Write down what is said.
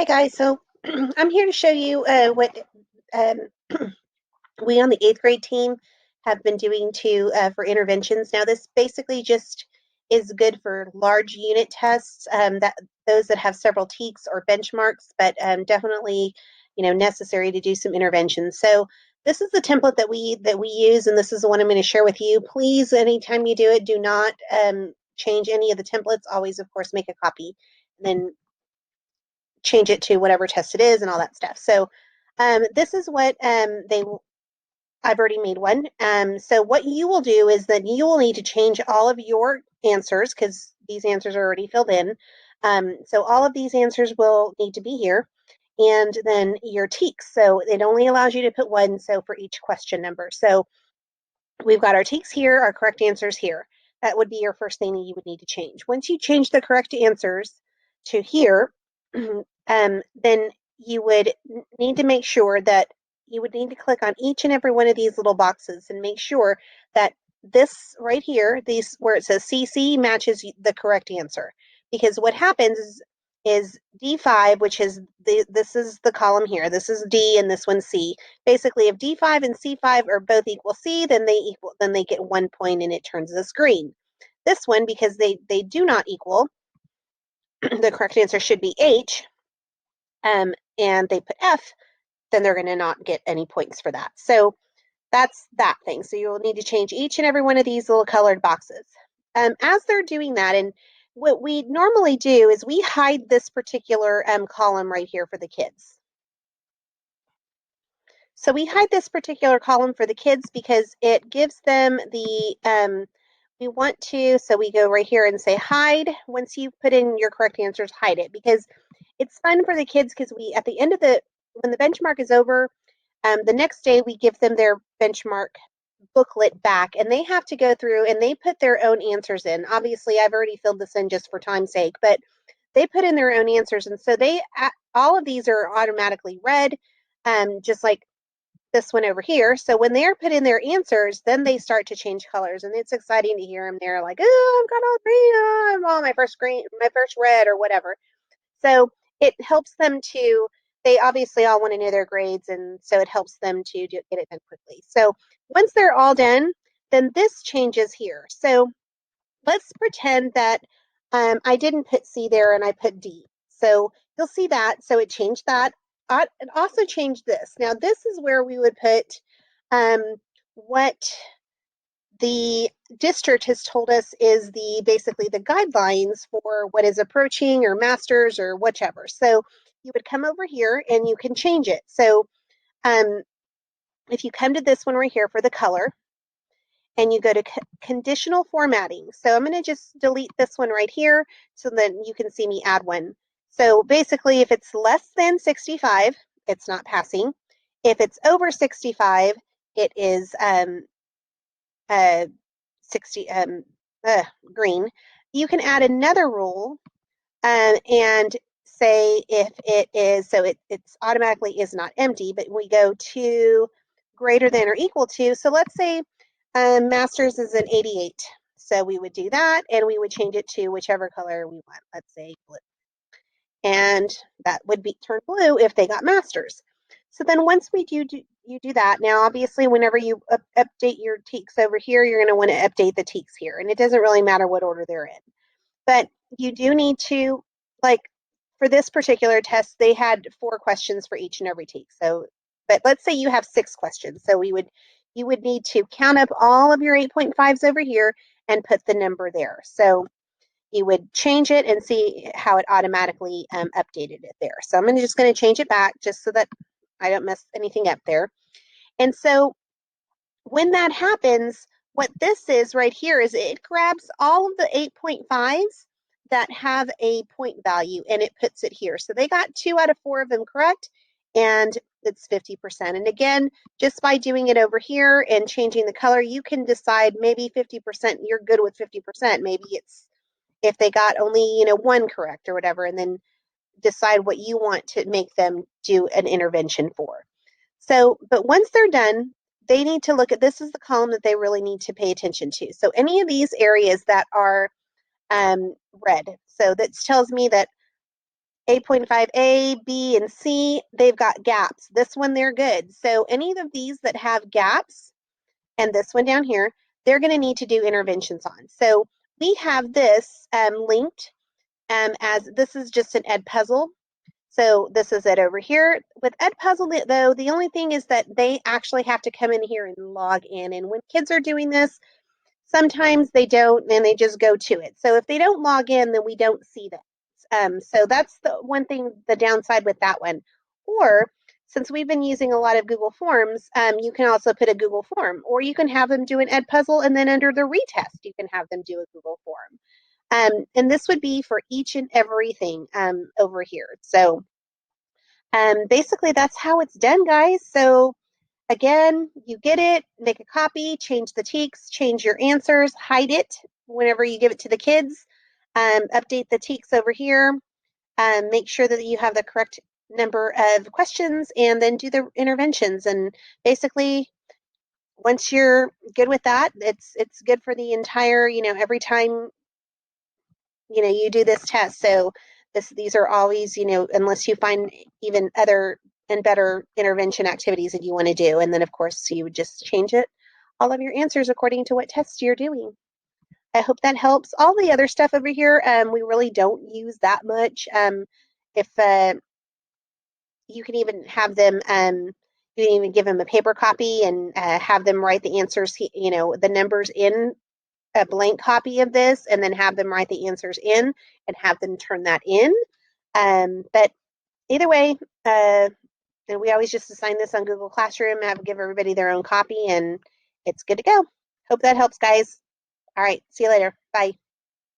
Hey guys, so I'm here to show you what um, we on the eighth grade team have been doing for interventions. Now, this basically just is good for large unit tests, that those that have several TEKS or benchmarks, but definitely, necessary to do some interventions. So this is the template that we use, and this is the one I'm going to share with you. Please, anytime you do it, do not change any of the templates. Always, of course, make a copy, and then change it to whatever test it is and all that stuff. So this is what I've already made one. So what you will do is that you will need to change all of your answers because these answers are already filled in. So all of these answers will need to be here. And then your TEKS. So it only allows you to put one, so for each question number. So we've got our TEKS here, our correct answers here. That would be your first thing that you would need to change. Once you change the correct answers to here, then you would need to make sure that you would need to click on each and every one of these little boxes and make sure that this right here, these where it says CC matches the correct answer. Because what happens is D5, which is this is the column here. This is D and this one's C. Basically, if D5 and C5 are both equal C, then they get 1 point and it turns this green. This one, because they do not equal, the correct answer should be H, and they put F, then they're going to not get any points for that. So that's that thing. So you'll need to change each and every one of these little colored boxes. As they're doing that, and what we normally do is we hide this particular column right here for the kids. So we hide this particular column for the kids because it gives them we want to, so we go right here and say hide. Once you put in your correct answers, hide it because it's fun for the kids because at the end of when the benchmark is over, the next day we give them their benchmark booklet back and they have to go through and they put their own answers in. Obviously, I've already filled this in just for time's sake, but they put in their own answers. And so all of these are automatically read, just like this one over here. So when they're put in their answers, then they start to change colors, and it's exciting to hear them. They're like, "Oh, I've got all green. Oh, I'm all my first green, my first red, or whatever." So it helps them to. They obviously all want to know their grades, and so it helps them to get it done quickly. So once they're all done, then this changes here. So let's pretend that I didn't put C there and I put D. So you'll see that. So it changed that. It also changed this. Now this is where we would put um, what the district has told us is basically the guidelines for what is approaching or masters or whichever. So you would come over here and you can change it. So um, if you come to this one right here for the color, and you go to conditional formatting. So I'm going to just delete this one right here so then you can see me add one. So basically, if it's less than 65, it's not passing. If it's over 65, it is 60 green. You can add another rule and say if it is, so it's automatically is not empty, but we go to greater than or equal to. So let's say masters is an 88. So we would do that and we would change it to whichever color we want. Let's say blue. And that would be turn blue if they got masters. So then once you do that, now obviously whenever you update your TEKS over here, you're going to want to update the TEKS here. And it doesn't really matter what order they're in. But you do need to, like, for this particular test, they had 4 questions for each and every TEKS. So, but let's say you have 6 questions. So you would need to count up all of your 8.5s over here and put the number there. So you would change it and see how it automatically updated it there. So I'm just going to change it back just so that I don't mess anything up there. And so when that happens, what this is right here is it grabs all of the 8.5s that have a point value and it puts it here. So they got 2 out of 4 of them correct, and it's 50%. And again, just by doing it over here and changing the color, you can decide maybe 50%, you're good with 50%. Maybe it's if they got only, 1 correct or whatever, and then decide what you want to make them do an intervention for. So, but once they're done, they need to look at this is the column that they really need to pay attention to. So any of these areas that are red, so that tells me that 8.5A, B, and C, they've got gaps. This one, they're good. So any of these that have gaps, and this one down here, they're going to need to do interventions on. So we have this linked as this is just an Edpuzzle. So this is it over here. With Edpuzzle, though, the only thing is that they actually have to come in here and log in. And when kids are doing this, sometimes they don't and they just go to it. So if they don't log in, then we don't see that. So that's the one thing, the downside with that one. Or since we've been using a lot of Google Forms, you can also put a Google form, or you can have them do an Edpuzzle, and then under the retest, you can have them do a Google form. And this would be for each and everything over here. So basically, that's how it's done, guys. So again, you get it, make a copy, change the TEKS, change your answers, hide it whenever you give it to the kids, update the TEKS over here, make sure that you have the correct number of questions, and then do the interventions. And basically, once you're good with that, it's good for the entire, every time, you do this test. So these are always, unless you find even other and better intervention activities that you want to do. And then of course you would just change it, all of your answers according to what tests you're doing. I hope that helps. All the other stuff over here, we really don't use that much. If you can even have them, you can even give them a paper copy and have them write the answers, the numbers in a blank copy of this, and then have them write the answers in and have them turn that in. But either way, and we always just assign this on Google Classroom, give everybody their own copy, and it's good to go. Hope that helps, guys. All right, see you later. Bye.